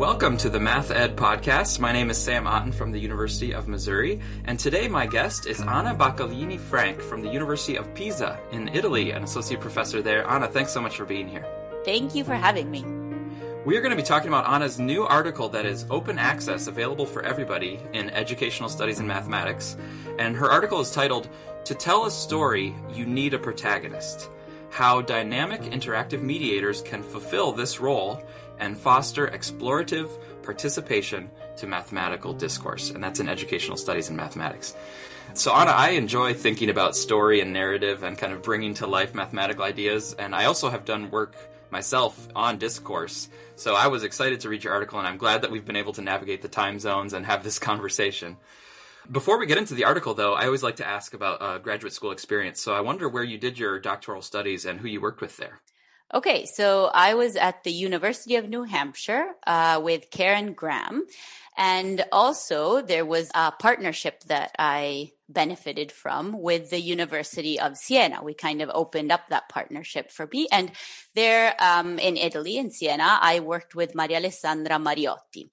Welcome to the Math Ed Podcast. My name is Sam Otten from the University of Missouri, and today my guest is Anna Baccaglini-Frank from the University of Pisa in Italy, an associate professor there. Anna, thanks so much for being here. Thank you for having me. We are going to be talking about Anna's new article that is open access, available for everybody in educational studies and mathematics, and her article is titled, "To Tell a Story, You Need a Protagonist: How Dynamic Interactive Mediators Can Fulfill This Role and Foster Explorative Participation to Mathematical Discourse." And that's in educational studies and mathematics. So Anna, I enjoy thinking about story and narrative and kind of bringing to life mathematical ideas. And I also have done work myself on discourse. So I was excited to read your article, and I'm glad that we've been able to navigate the time zones and have this conversation. Before we get into the article, though, I always like to ask about graduate school experience. So I wonder where you did your doctoral studies and who you worked with there. Okay, so I was at the University of New Hampshire with Karen Graham. And also there was a partnership that I benefited from with the University of Siena. We kind of opened up that partnership for me. And there in Italy, in Siena, I worked with Maria Alessandra Mariotti.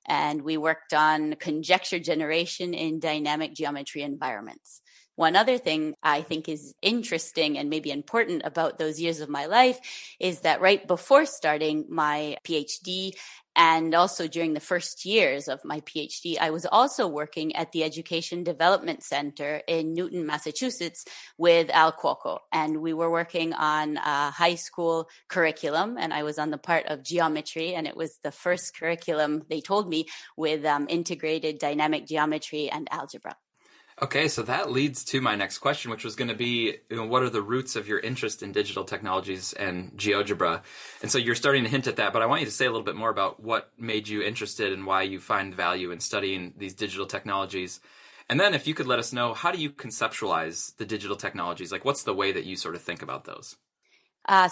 And we worked on conjecture generation in dynamic geometry environments. One other thing I think is interesting and maybe important about those years of my life is that right before starting my PhD and also during the first years of my PhD, I was also working at the Education Development Center in Newton, Massachusetts with Al Cuoco. And we were working on a high school curriculum, and I was on the part of geometry. And it was the first curriculum, they told me, with integrated dynamic geometry and algebra. Okay, so that leads to my next question, which was going to be, what are the roots of your interest in digital technologies and GeoGebra? And so you're starting to hint at that, but I want you to say a little bit more about what made you interested and why you find value in studying these digital technologies. And then if you could let us know, how do you conceptualize the digital technologies? Like, what's the way that you sort of think about those?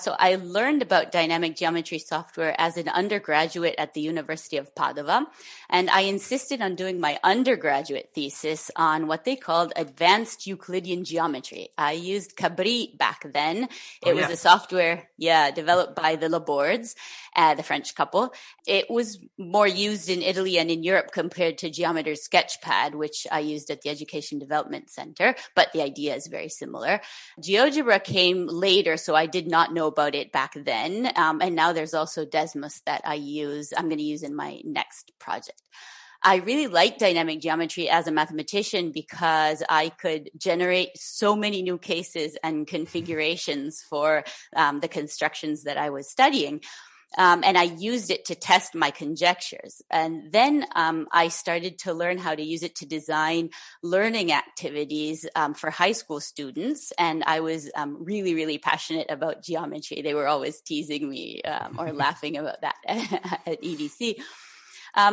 So I learned about dynamic geometry software as an undergraduate at the University of Padova, and I insisted on doing my undergraduate thesis on what they called advanced Euclidean geometry. I used Cabri back then. It was a software, developed by the Labords, the French couple. It was more used in Italy and in Europe compared to Geometer's Sketchpad, which I used at the Education Development Center, but the idea is very similar. GeoGebra came later, so I did not know about it back then. And now there's also Desmos that I'm going to use in my next project. I really like dynamic geometry as a mathematician because I could generate so many new cases and configurations for the constructions that I was studying. And I used it to test my conjectures. And then I started to learn how to use it to design learning activities for high school students. And I was really, really passionate about geometry. They were always teasing me or laughing about that at EDC.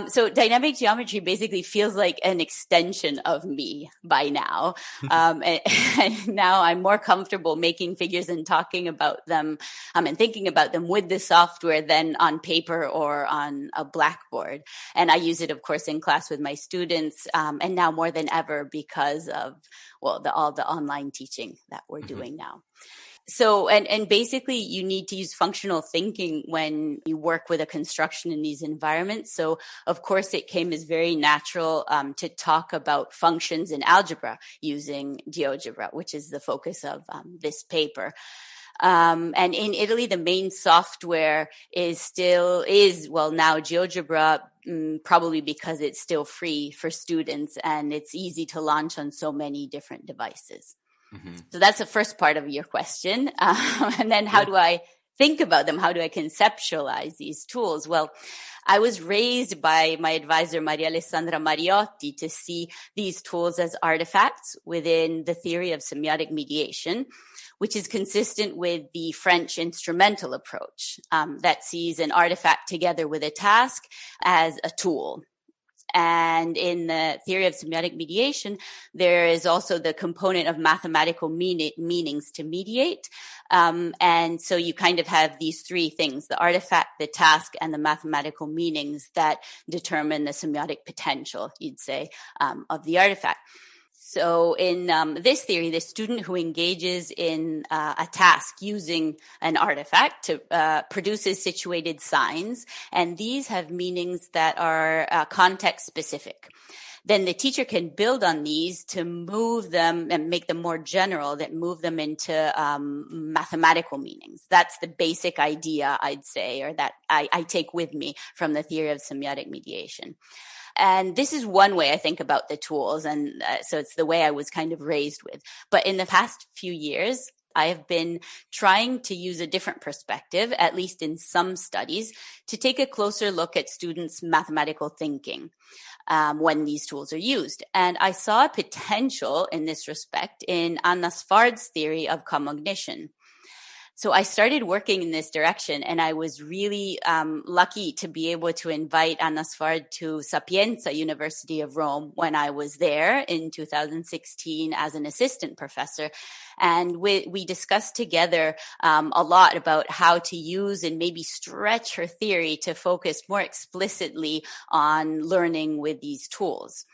So dynamic geometry basically feels like an extension of me by now. And now I'm more comfortable making figures and talking about them and thinking about them with the software than on paper or on a blackboard. And I use it, of course, in class with my students, and now more than ever because of, all the online teaching that we're doing now. So, and basically you need to use functional thinking when you work with a construction in these environments. So of course it came as very natural to talk about functions in algebra using GeoGebra, which is the focus of this paper. And in Italy, the main software now GeoGebra, probably because it's still free for students and it's easy to launch on so many different devices. Mm-hmm. So that's the first part of your question. And then how do I think about them? How do I conceptualize these tools? Well, I was raised by my advisor, Maria Alessandra Mariotti, to see these tools as artifacts within the theory of semiotic mediation, which is consistent with the French instrumental approach that sees an artifact together with a task as a tool. And in the theory of semiotic mediation, there is also the component of mathematical meanings to mediate. And so you kind of have these three things: the artifact, the task, and the mathematical meanings that determine the semiotic potential, you'd say, of the artifact. So in this theory, the student who engages in a task using an artifact produces situated signs, and these have meanings that are context specific. Then the teacher can build on these to move them and make them more general, that move them into mathematical meanings. That's the basic idea, I'd say, or that I take with me from the theory of semiotic mediation. And this is one way I think about the tools. And so it's the way I was kind of raised with. But in the past few years, I have been trying to use a different perspective, at least in some studies, to take a closer look at students' mathematical thinking when these tools are used. And I saw a potential in this respect in Anna Svard's theory of cognition. So I started working in this direction, and I was really lucky to be able to invite Anna Svard to Sapienza University of Rome when I was there in 2016 as an assistant professor. And we discussed together a lot about how to use and maybe stretch her theory to focus more explicitly on learning with these tools.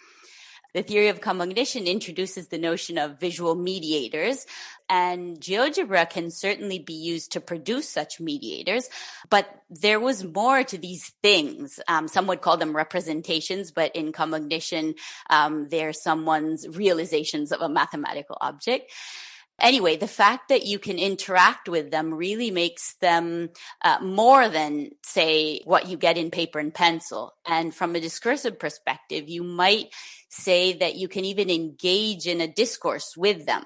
The theory of cognition introduces the notion of visual mediators, and GeoGebra can certainly be used to produce such mediators, but there was more to these things. Some would call them representations, but in cognition, they're someone's realizations of a mathematical object. Anyway, the fact that you can interact with them really makes them more than, say, what you get in paper and pencil. And from a discursive perspective, you might say that you can even engage in a discourse with them.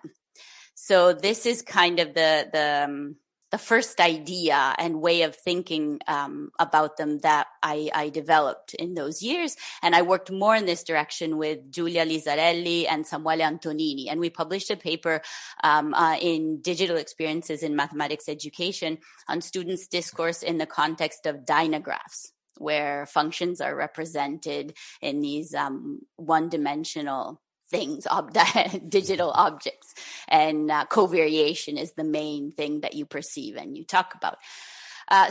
So this is kind of the first idea and way of thinking about them that I developed in those years. And I worked more in this direction with Giulia Lizarelli and Samuele Antonini. And we published a paper in Digital Experiences in Mathematics Education on students' discourse in the context of dynagraphs, where functions are represented in these one-dimensional things, digital objects, and covariation is the main thing that you perceive and you talk about.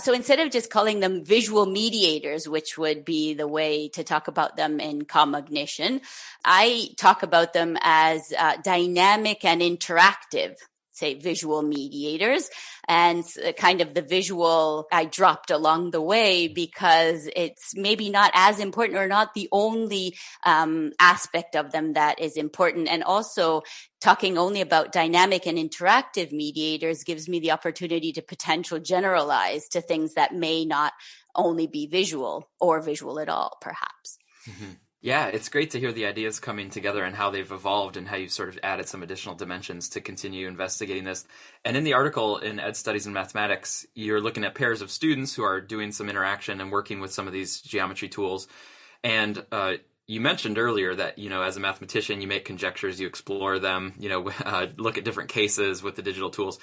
So instead of just calling them visual mediators, which would be the way to talk about them in cognition, I talk about them as dynamic and interactive, say, visual mediators. And kind of the visual I dropped along the way because it's maybe not as important or not the only aspect of them that is important. And also talking only about dynamic and interactive mediators gives me the opportunity to potential generalize to things that may not only be visual or visual at all, perhaps. Mm-hmm. Yeah, it's great to hear the ideas coming together and how they've evolved and how you've sort of added some additional dimensions to continue investigating this. And in the article in Ed Studies in Mathematics, you're looking at pairs of students who are doing some interaction and working with some of these geometry tools. And you mentioned earlier that, as a mathematician, you make conjectures, you explore them, look at different cases with the digital tools.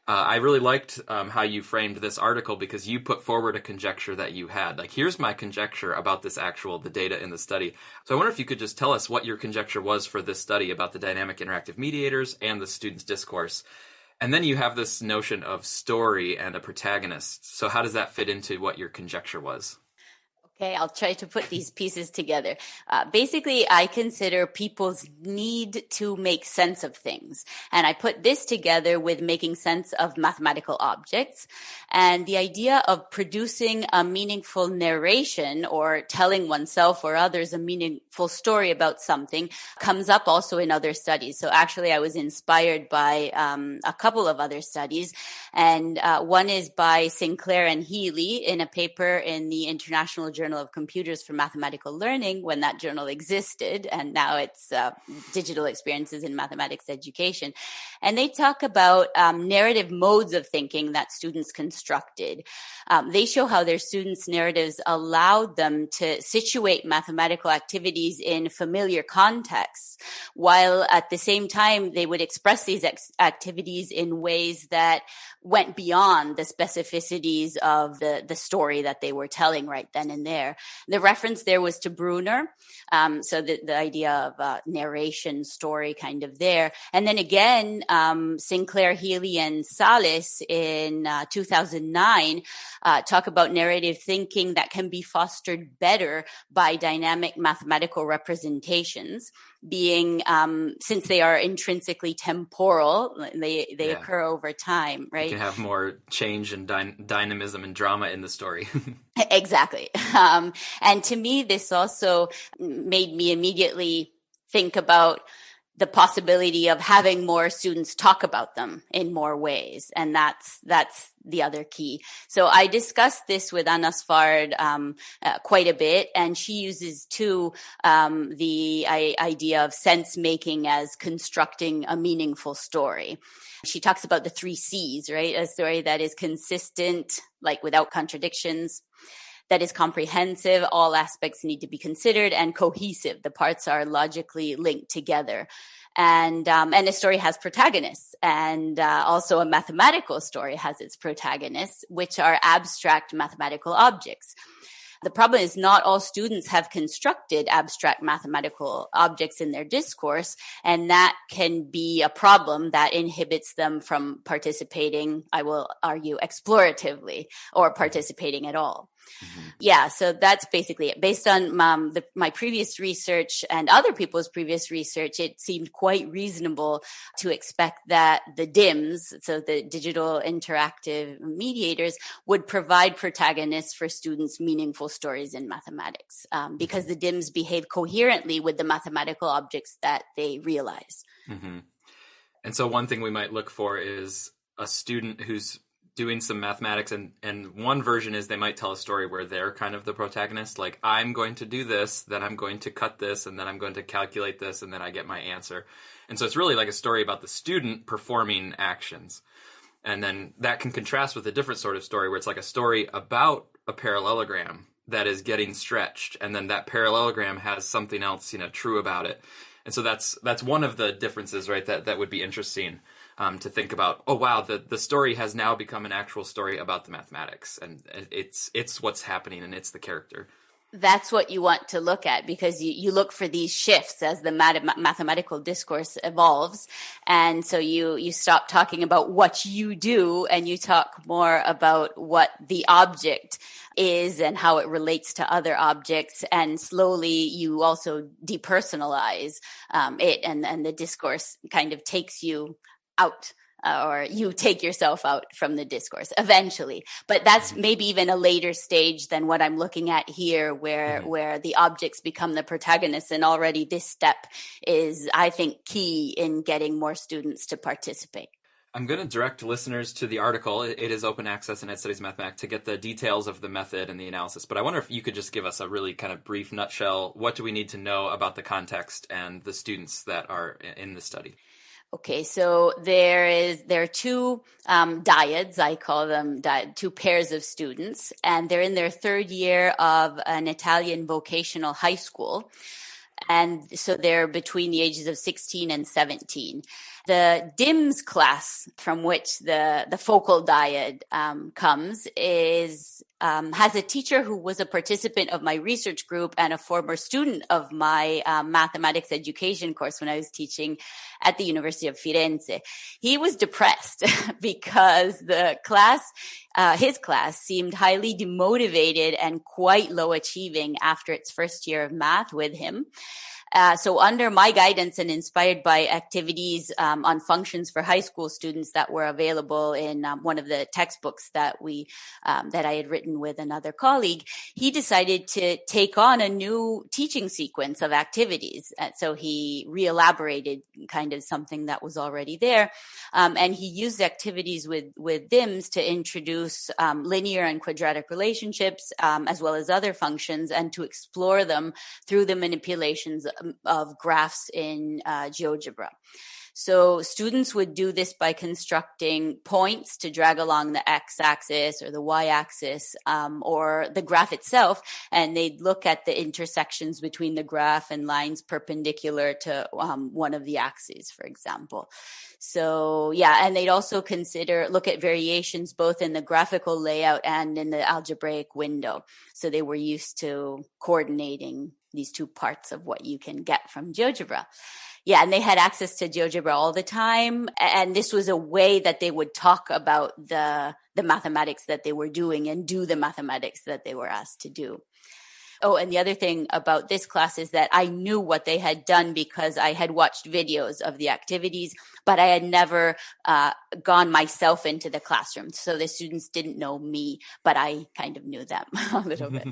I really liked how you framed this article because you put forward a conjecture that you had. Like, here's my conjecture about the data in the study. So I wonder if you could just tell us what your conjecture was for this study about the dynamic interactive mediators and the student's discourse. And then you have this notion of story and a protagonist. So how does that fit into what your conjecture was? Okay, I'll try to put these pieces together. Basically, I consider people's need to make sense of things. And I put this together with making sense of mathematical objects. And the idea of producing a meaningful narration or telling oneself or others a meaningful story about something comes up also in other studies. So actually, I was inspired by a couple of other studies. And one is by Sinclair and Healy in a paper in the International Journal of Computers for Mathematical Learning when that journal existed, and now it's Digital Experiences in Mathematics Education. And they talk about narrative modes of thinking that students constructed. They show how their students' narratives allowed them to situate mathematical activities in familiar contexts, while at the same time they would express these activities in ways that went beyond the specificities of the story that they were telling right then and there. The reference there was to Brunner. So the idea of narration, story kind of there. And then again, Sinclair, Healy, and Salis in 2009 talk about narrative thinking that can be fostered better by dynamic mathematical representations. being, since they are intrinsically temporal, they occur over time, right? You can have more change and dynamism and drama in the story. Exactly. And to me, this also made me immediately think about the possibility of having more students talk about them in more ways. And that's the other key. So I discussed this with Anna Svard quite a bit, and she uses too the idea of sense making as constructing a meaningful story. She talks about the 3 C's, right? A story that is consistent, like without contradictions, that is comprehensive, all aspects need to be considered, and cohesive, the parts are logically linked together. And a story has protagonists, and also a mathematical story has its protagonists, which are abstract mathematical objects. The problem is not all students have constructed abstract mathematical objects in their discourse, and that can be a problem that inhibits them from participating, I will argue, exploratively or participating at all. Mm-hmm. Yeah, so that's basically it. Based on my previous research and other people's previous research, it seemed quite reasonable to expect that the DIMS, so the digital interactive mediators, would provide protagonists for students' meaningful stories in mathematics, because the DIMS behave coherently with the mathematical objects that they realize. Mm-hmm. And so one thing we might look for is a student who's doing some mathematics, and one version is they might tell a story where they're kind of the protagonist, like, I'm going to do this, then I'm going to cut this, and then I'm going to calculate this, and then I get my answer. And so it's really like a story about the student performing actions. And then that can contrast with a different sort of story where it's like a story about a parallelogram that is getting stretched, and then that parallelogram has something else, true about it. And so that's one of the differences, right, that would be interesting to think about. Oh, wow, the story has now become an actual story about the mathematics, and it's what's happening, and it's the character. That's what you want to look at, because you look for these shifts as the mathematical discourse evolves. And so you stop talking about what you do, and you talk more about what the object is and how it relates to other objects. And slowly you also depersonalize it, and the discourse kind of takes you out, or you take yourself out from the discourse eventually. But that's maybe even a later stage than what I'm looking at here, where the objects become the protagonists. And already this step is, I think, key in getting more students to participate. I'm going to direct listeners to the article. It is open access in Ed Studies Mathematics to get the details of the method and the analysis. But I wonder if you could just give us a really kind of brief nutshell. What do we need to know about the context and the students that are in the study? Okay, so there are 2 dyads, I call them 2 pairs of students, and they're in their 3rd year of an Italian vocational high school. And so they're between the ages of 16 and 17. The DIMS class, from which the focal dyad comes, has a teacher who was a participant of my research group and a former student of my mathematics education course when I was teaching at the University of Firenze. He was depressed because his class seemed highly demotivated and quite low achieving after its first year of math with him. So under my guidance and inspired by activities on functions for high school students that were available in one of the textbooks that I had written with another colleague, he decided to take on a new teaching sequence of activities. So he re-elaborated kind of something that was already there. And he used activities with DIMS to introduce linear and quadratic relationships, as well as other functions, and to explore them through the manipulations of graphs in GeoGebra. So students would do this by constructing points to drag along the x-axis or the y-axis, or the graph itself, and they'd look at the intersections between the graph and lines perpendicular to one of the axes, for example. So and they'd also look at variations both in the graphical layout and in the algebraic window. So they were used to coordinating these 2 parts of what you can get from GeoGebra. Yeah, and they had access to GeoGebra all the time. And this was a way that they would talk about the mathematics that they were doing and do the mathematics that they were asked to do. Oh, and the other thing about this class is that I knew what they had done because I had watched videos of the activities, but I had never gone myself into the classroom. So the students didn't know me, but I kind of knew them a little bit.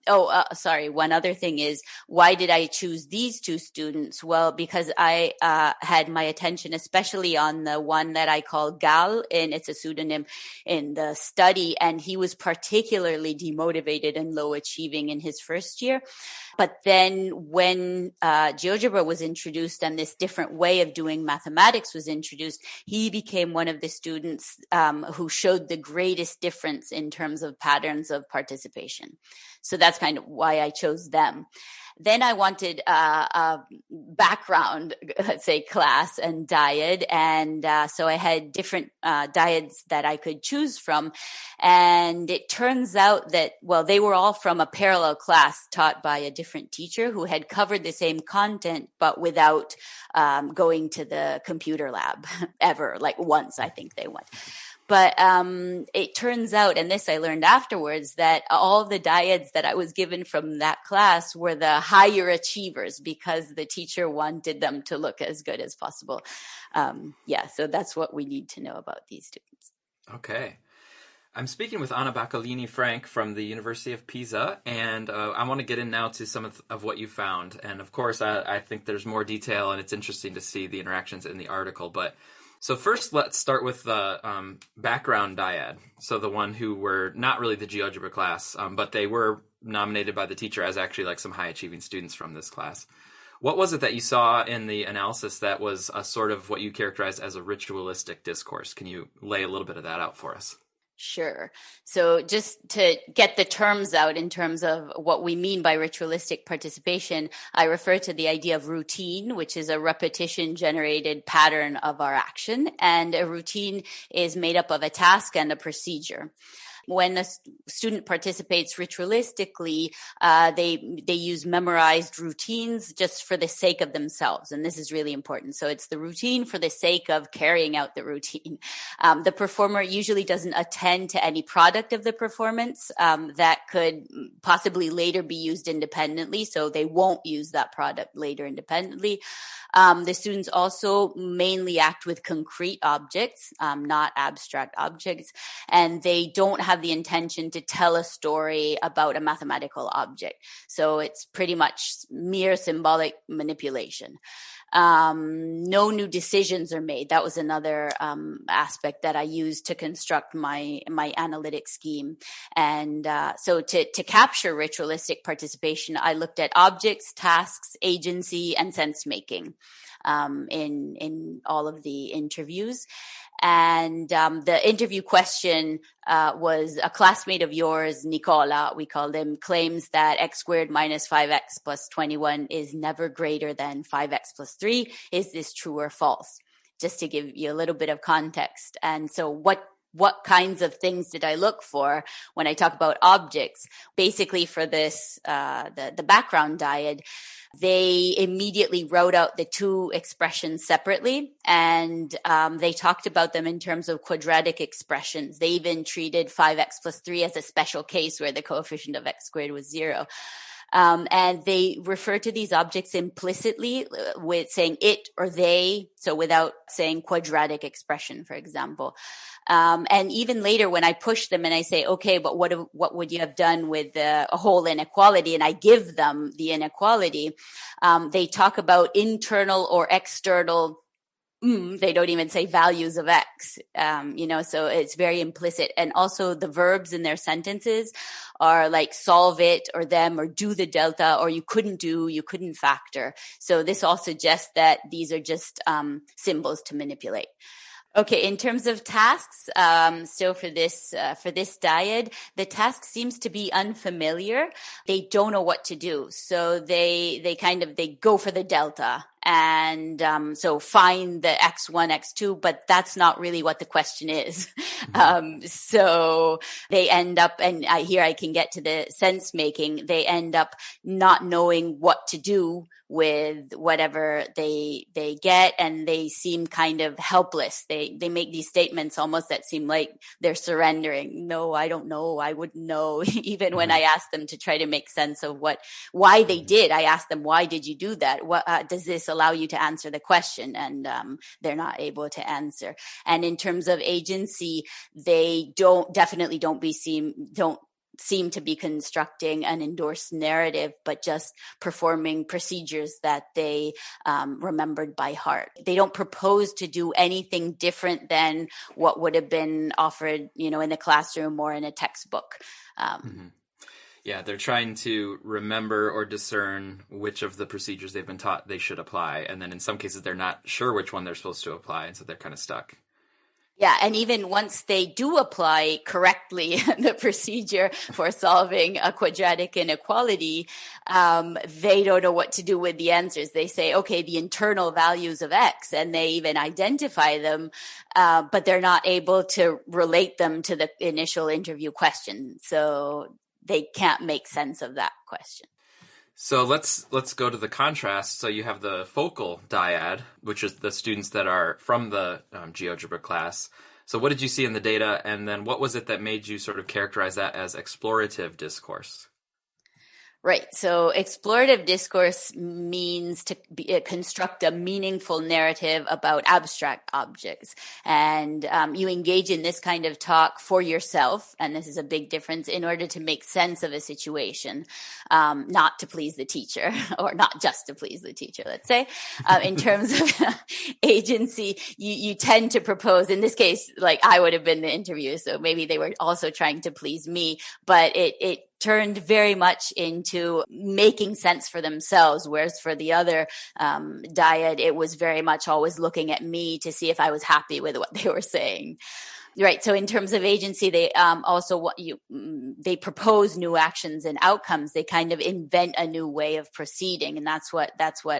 Oh, sorry. One other thing is, why did I choose these two students? Well, because I had my attention, especially on the one that I call Gal, and it's a pseudonym in the study, and he was particularly demotivated and low achieving in his first year. But then when GeoGebra was introduced and this different way of doing mathematics was introduced, he became one of the students who showed the greatest difference in terms of patterns of participation. So that's kind of why I chose them. Then I wanted a background, let's say, class and dyad. And so I had different dyads that I could choose from. And it turns out that, well, they were all from a parallel class taught by a different teacher who had covered the same content, but without going to the computer lab ever, like once, I think they went. But it turns out, and this I learned afterwards, that all the dyads that I was given from that class were the higher achievers because the teacher wanted them to look as good as possible. So that's what we need to know about these students. Okay. I'm speaking with Anna Baccaglini-Frank from the University of Pisa, and I want to get in now to some of what you found. And of course, I think there's more detail, and it's interesting to see the interactions in the article, but so first, let's start with the background dyad. So the one who were not really the GeoGebra class, but they were nominated by the teacher as actually like some high-achieving students from this class. What was it that you saw in the analysis that was a sort of what you characterized as a ritualistic discourse? Can you lay a little bit of that out for us? Sure. So just to get the terms out in terms of what we mean by ritualistic participation, I refer to the idea of routine, which is a repetition generated pattern of our action. And a routine is made up of a task and a procedure. When a student participates ritualistically, they use memorized routines just for the sake of themselves. And this is really important. So it's the routine for the sake of carrying out the routine. The performer usually doesn't attend to any product of the performance that could possibly later be used independently. So they won't use that product later independently. The students also mainly act with concrete objects, not abstract objects, and they don't have the intention to tell a story about a mathematical object. So it's pretty much mere symbolic manipulation. No new decisions are made. That was another aspect that I used to construct my analytic scheme. And so to capture ritualistic participation, I looked at objects, tasks, agency, and sense making in all of the interviews. And the interview question was a classmate of yours, Nicola, we called him, claims that x squared minus 5x plus 21 is never greater than 5x plus 3. Is this true or false? Just to give you a little bit of context. And so what kinds of things did I look for when I talk about objects? Basically for this, the background dyad, they immediately wrote out the two expressions separately, and they talked about them in terms of quadratic expressions. They even treated 5x plus 3 as a special case where the coefficient of x squared was 0. And they refer to these objects implicitly with saying it or they, so without saying quadratic expression, for example. And even later when I push them and I say, okay, but what would you have done with a whole inequality? And I give them the inequality, they talk about internal or external. They don't even say values of X, so it's very implicit. And also the verbs in their sentences are like solve it or them or do the delta or you couldn't factor. So this all suggests that these are just symbols to manipulate. Okay, in terms of tasks, so for this dyad, the task seems to be unfamiliar. They don't know what to do. So they go for the delta And so find the X1, X2, but that's not really what the question is. So they end up, and here I can get to the sense making, they end up not knowing what to do with whatever they get, and they seem kind of helpless. They make these statements almost that seem like they're surrendering. No, I don't know. I wouldn't know. Even when I ask them to try to make sense of why they did, I ask them, why did you do that? What does this allow you to answer the question? And they're not able to answer. And in terms of agency, they definitely don't seem to be constructing an endorsed narrative, but just performing procedures that they remembered by heart. They don't propose to do anything different than what would have been offered, in the classroom or in a textbook. Yeah, they're trying to remember or discern which of the procedures they've been taught they should apply. And then in some cases, they're not sure which one they're supposed to apply. And so they're kind of stuck. Yeah, and even once they do apply correctly the procedure for solving a quadratic inequality, they don't know what to do with the answers. They say, okay, the internal values of X, and they even identify them, but they're not able to relate them to the initial interview question. So they can't make sense of that question. So let's go to the contrast. So you have the focal dyad, which is the students that are from the GeoGebra class. So what did you see in the data? And then what was it that made you sort of characterize that as explorative discourse? Right. So explorative discourse means to construct a meaningful narrative about abstract objects. And you engage in this kind of talk for yourself, and this is a big difference, in order to make sense of a situation, not to please the teacher, or not just to please the teacher, let's say. In terms of agency, you tend to propose, in this case, like I would have been the interviewer, so maybe they were also trying to please me, but it turned very much into making sense for themselves, whereas for the other dyad, it was very much always looking at me to see if I was happy with what they were saying. Right. So in terms of agency, they they propose new actions and outcomes. They kind of invent a new way of proceeding, and that's what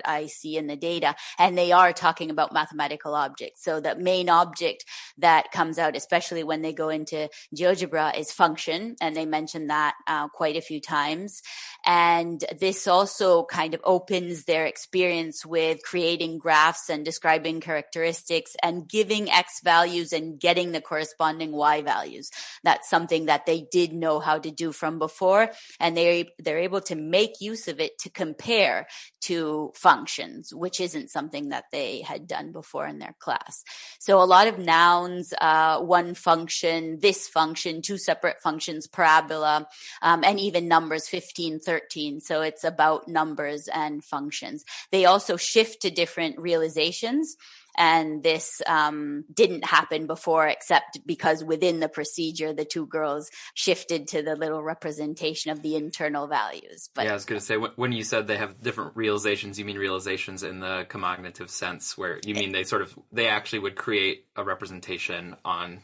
I see in the data. And they are talking about mathematical objects. So the main object that comes out, especially when they go into GeoGebra, is function, and they mention that quite a few times. And this also kind of opens their experience with creating graphs and describing characteristics and giving X values and getting the corresponding Y values. That's something that they did know how to do from before, and they're able to make use of it to compare to functions, which isn't something that they had done before in their class. So a lot of nouns, one function, this function, two separate functions, parabola, and even numbers, 15, 13. So it's about numbers and functions. They also shift to different realizations. And this didn't happen before, except because within the procedure, the two girls shifted to the little representation of the internal values. But, yeah, I was going to say, when you said they have different realizations, you mean realizations in the cognitive sense, where you mean they actually would create a representation on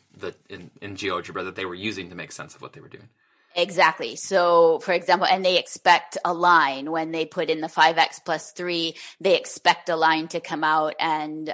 in GeoGebra that they were using to make sense of what they were doing. Exactly. So, for example, and they expect a line when they put in the 5x plus 3, they expect a line to come out, and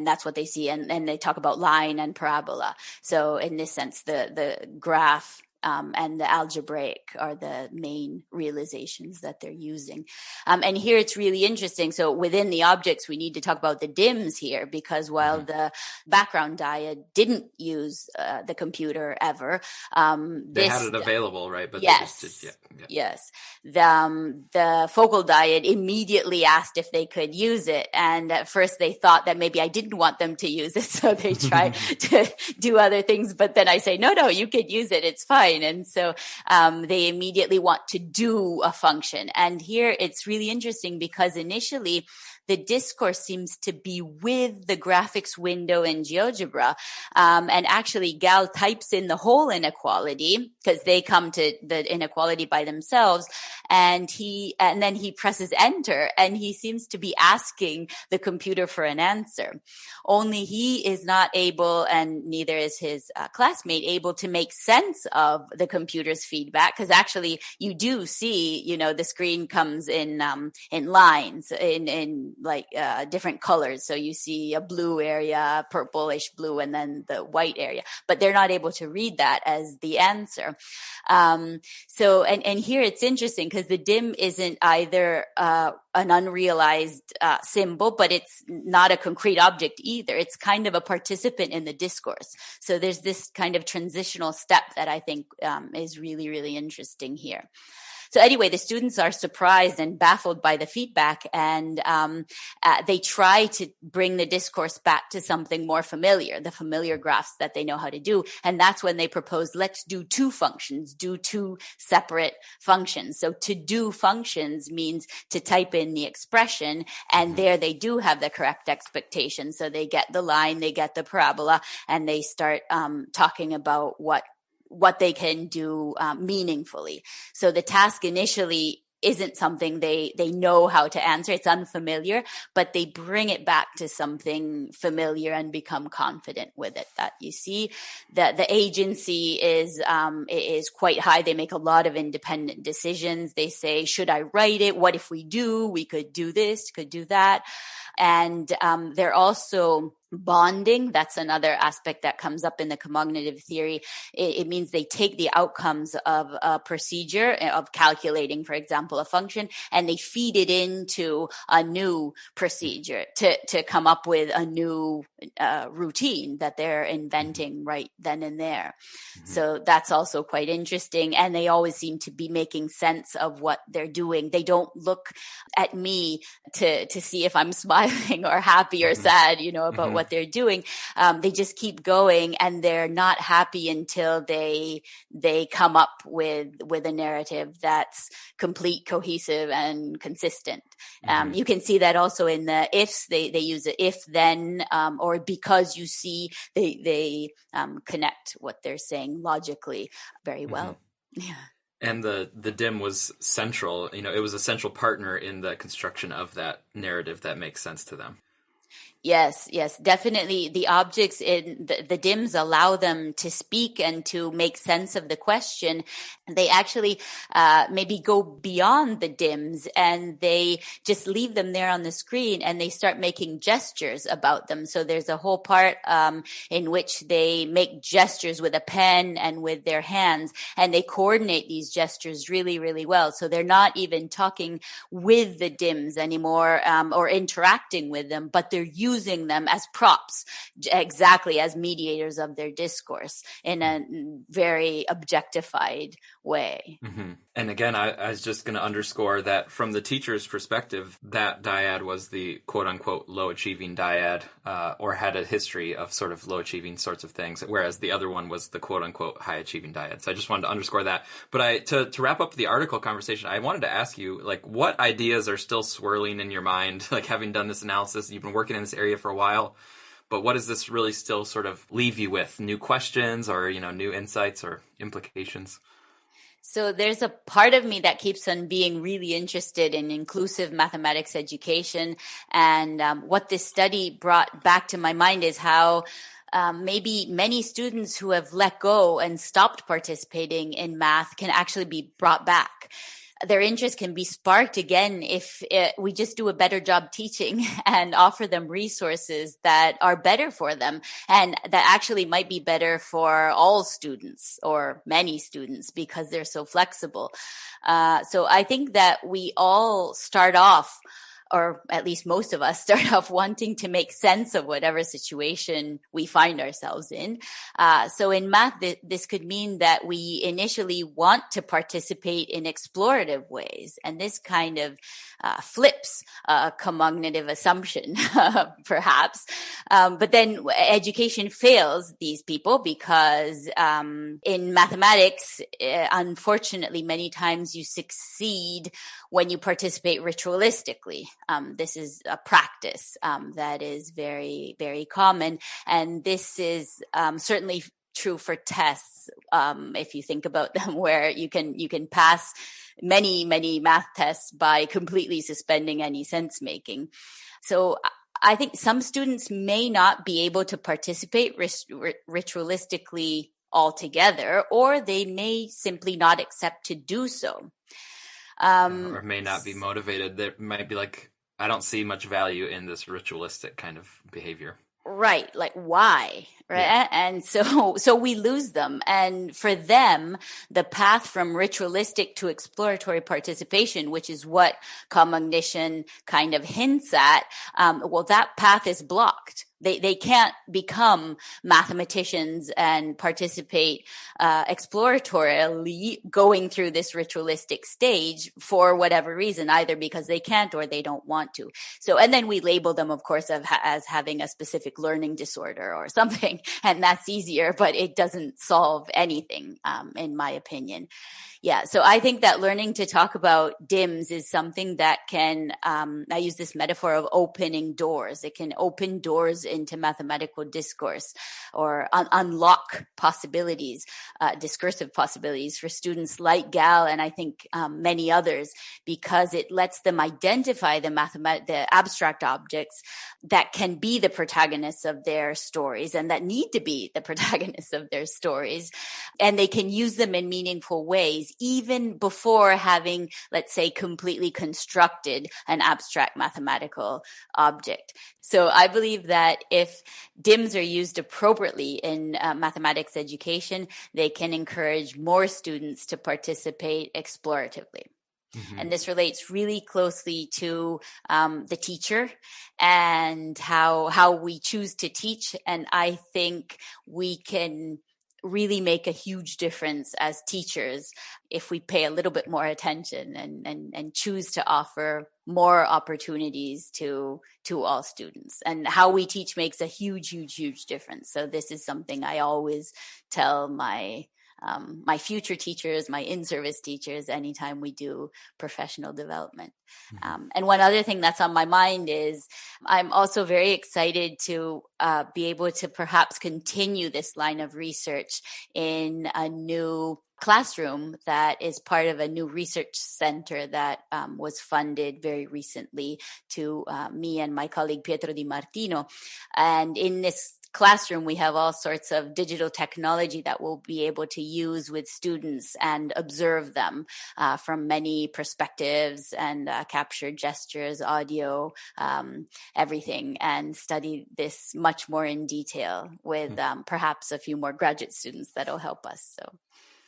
that's what they see. And they talk about line and parabola. So in this sense, the graph and the algebraic are the main realizations that they're using. And here it's really interesting. So within the objects, we need to talk about the DIMs here, because while the background dyad didn't use the computer ever, they had it available, right? But yes, yes. The focal dyad immediately asked if they could use it. And at first they thought that maybe I didn't want them to use it, so they tried to do other things. But then I say, no, you could use it. It's fine. And so they immediately want to do a function. And here it's really interesting, because initially the discourse seems to be with the graphics window in GeoGebra. And actually Gal types in the whole inequality, because they come to the inequality by themselves. And then he presses enter, and he seems to be asking the computer for an answer. Only he is not able, and neither is his classmate, able to make sense of the computer's feedback, because actually you do see, the screen comes in lines, in different colors. So you see a blue area, purplish blue, and then the white area, but they're not able to read that as the answer. And here it's interesting because the dim isn't either an unrealized symbol, but it's not a concrete object either. It's kind of a participant in the discourse. So there's this kind of transitional step that I think is really, really interesting here. So anyway, the students are surprised and baffled by the feedback, and they try to bring the discourse back to something more familiar, the familiar graphs that they know how to do. And that's when they propose, let's do two functions, do two separate functions. So to do functions means to type in the expression, and there they do have the correct expectation. So they get the line, they get the parabola, and they start talking about what they can do meaningfully. So the task initially isn't something they know how to answer. It's unfamiliar, but they bring it back to something familiar and become confident with it. That you see that the agency is quite high. They make a lot of independent decisions. They say, should I write it? What if we do? We could do this, could do that. And they're also bonding. That's another aspect that comes up in the cognitive theory. It means they take the outcomes of a procedure of calculating, for example, a function, and they feed it into a new procedure to come up with a new routine that they're inventing right then and there. So that's also quite interesting. And they always seem to be making sense of what they're doing. They don't look at me to see if I'm smiling or happy or sad, about what they're doing. They just keep going, and they're not happy until they come up with a narrative that's complete, cohesive, and consistent. You can see that also in the ifs. They use the if then, or because you see, they connect what they're saying logically very well. Yeah. And the dim was central. It was a central partner in the construction of that narrative that makes sense to them. Yes, definitely. The objects in the DIMS allow them to speak and to make sense of the question. They actually maybe go beyond the DIMS, and they just leave them there on the screen, and they start making gestures about them. So there's a whole part in which they make gestures with a pen and with their hands, and they coordinate these gestures really, really well. So they're not even talking with the DIMS anymore or interacting with them, but they're using them as props, exactly as mediators of their discourse in a very objectified way. And again, I was just going to underscore that from the teacher's perspective, that dyad was the quote-unquote low-achieving dyad, or had a history of sort of low-achieving sorts of things, whereas the other one was the quote-unquote high-achieving dyad. So I just wanted to underscore that. But to wrap up the article conversation, I wanted to ask you, what ideas are still swirling in your mind, having done this analysis? You've been working in this area for a while, but what does this really still sort of leave you with? New questions or, new insights or implications? So there's a part of me that keeps on being really interested in inclusive mathematics education. And what this study brought back to my mind is how maybe many students who have let go and stopped participating in math can actually be brought back. Their interest can be sparked again if we just do a better job teaching and offer them resources that are better for them, and that actually might be better for all students or many students because they're so flexible. So I think that we all start off, or at least most of us start off wanting to make sense of whatever situation we find ourselves in. So in math, this could mean that we initially want to participate in explorative ways. And this kind of flips a cognitive assumption, perhaps. But then education fails these people because in mathematics, unfortunately, many times you succeed when you participate ritualistically. This is a practice that is very, very common. And this is certainly true for tests, if you think about them, where you can pass many, many math tests by completely suspending any sense making. So I think some students may not be able to participate ritualistically altogether, or they may simply not accept to do so. Or may not be motivated. There might be I don't see much value in this ritualistic kind of behavior. Right. Like why? Right. Yeah. And so we lose them. And for them, the path from ritualistic to exploratory participation, which is what cognition kind of hints at, well, that path is blocked. They can't become mathematicians and participate exploratorily going through this ritualistic stage for whatever reason, either because they can't or they don't want to. So, and then we label them, of course, as having a specific learning disorder or something, and that's easier, but it doesn't solve anything, in my opinion. Yeah. So I think that learning to talk about DIMS is something that can, I use this metaphor of opening doors. It can open doors into mathematical discourse or unlock possibilities, discursive possibilities for students like Gal and I think many others, because it lets them identify the abstract objects that can be the protagonists of their stories and that need to be the protagonists of their stories. And they can use them in meaningful ways, even before having, let's say, completely constructed an abstract mathematical object. So I believe that if DIMS are used appropriately in mathematics education, they can encourage more students to participate exploratively. Mm-hmm. And this relates really closely to the teacher and how we choose to teach. And I think we can really make a huge difference as teachers if we pay a little bit more attention and choose to offer more opportunities to all students. And how we teach makes a huge difference. So this is something I always tell my future teachers, my in-service teachers, anytime we do professional development. Mm-hmm. And one other thing that's on my mind is I'm also very excited to be able to perhaps continue this line of research in a new classroom that is part of a new research center that was funded very recently to me and my colleague Pietro Di Martino. And in this classroom, we have all sorts of digital technology that we'll be able to use with students and observe them from many perspectives and capture gestures, audio, everything, and study this much more in detail with perhaps a few more graduate students that'll help us. So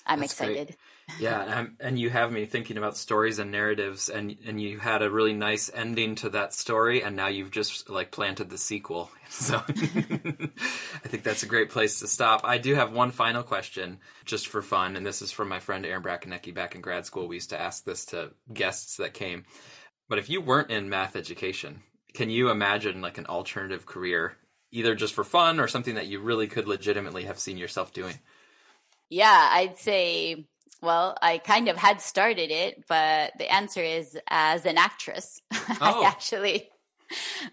I'm That's excited. Great. Yeah, and you have me thinking about stories and narratives, and you had a really nice ending to that story, and now you've just like planted the sequel. So I think that's a great place to stop. I do have one final question, just for fun, and this is from my friend Aaron Braccagnecki back in grad school. We used to ask this to guests that came. But if you weren't in math education, can you imagine like an alternative career, either just for fun or something that you really could legitimately have seen yourself doing? Yeah, I'd say, well, I kind of had started it, but the answer is as an actress. Oh.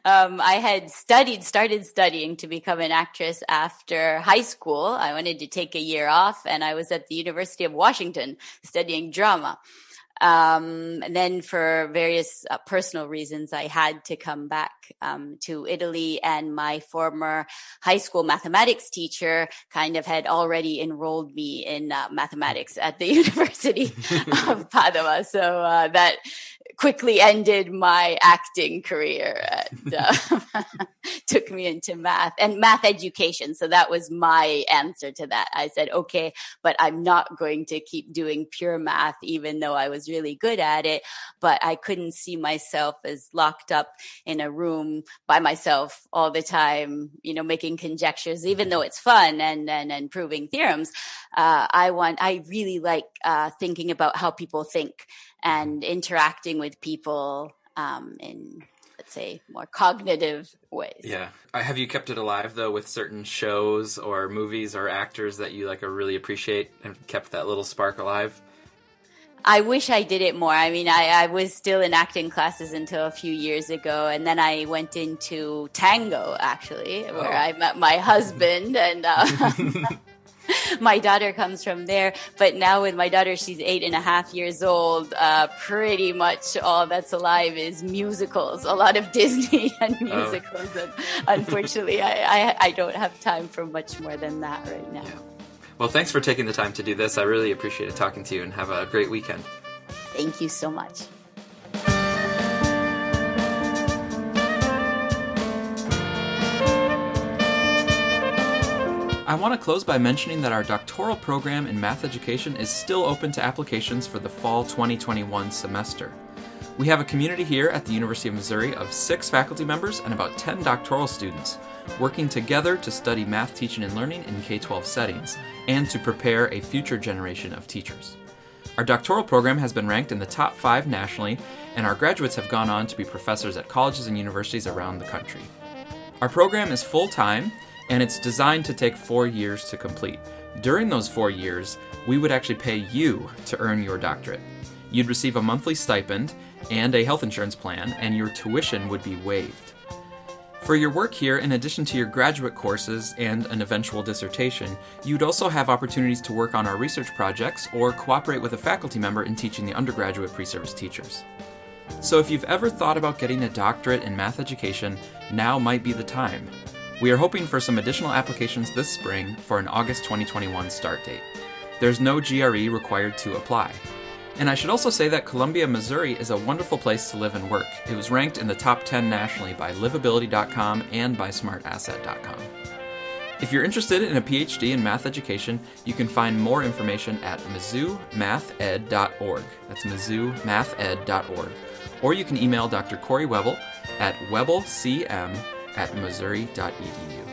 I had started studying to become an actress after high school. I wanted to take a year off, and I was at the University of Washington studying drama. And then for various personal reasons, I had to come back to Italy, and my former high school mathematics teacher kind of had already enrolled me in mathematics at the University of Padua. So that quickly ended my acting career and took me into math and math education. So that was my answer to that. I said, okay, but I'm not going to keep doing pure math, even though I was really good at it. But I couldn't see myself as locked up in a room by myself all the time, making conjectures, even though it's fun and proving theorems. I really like thinking about how people think and interacting with people in, let's say, more cognitive ways. Yeah. Have you kept it alive, though, with certain shows or movies or actors that you like or really appreciate and kept that little spark alive? I wish I did it more. I mean, I was still in acting classes until a few years ago, and then I went into tango, actually, where I met my husband, and my daughter comes from there. But now with my daughter, she's 8.5 years old. Pretty much all that's alive is musicals, a lot of Disney and musicals. Oh. And unfortunately, I don't have time for much more than that right now. Yeah. Well, thanks for taking the time to do this. I really appreciated talking to you, and have a great weekend. Thank you so much. I want to close by mentioning that our doctoral program in math education is still open to applications for the fall 2021 semester. We have a community here at the University of Missouri of 6 faculty members and about 10 doctoral students, working together to study math teaching and learning in K-12 settings, and to prepare a future generation of teachers. Our doctoral program has been ranked in the top 5 nationally, and our graduates have gone on to be professors at colleges and universities around the country. Our program is full-time, and it's designed to take 4 years to complete. During those 4 years, we would actually pay you to earn your doctorate. You'd receive a monthly stipend and a health insurance plan, and your tuition would be waived. For your work here, in addition to your graduate courses and an eventual dissertation, you'd also have opportunities to work on our research projects or cooperate with a faculty member in teaching the undergraduate pre-service teachers. So if you've ever thought about getting a doctorate in math education, now might be the time. We are hoping for some additional applications this spring for an August 2021 start date. There's no GRE required to apply. And I should also say that Columbia, Missouri is a wonderful place to live and work. It was ranked in the top 10 nationally by livability.com and by smartasset.com. If you're interested in a PhD in math education, you can find more information at mizzoumathed.org. That's mizzoumathed.org. Or you can email Dr. Corey Webble at webblecm@missouri.edu.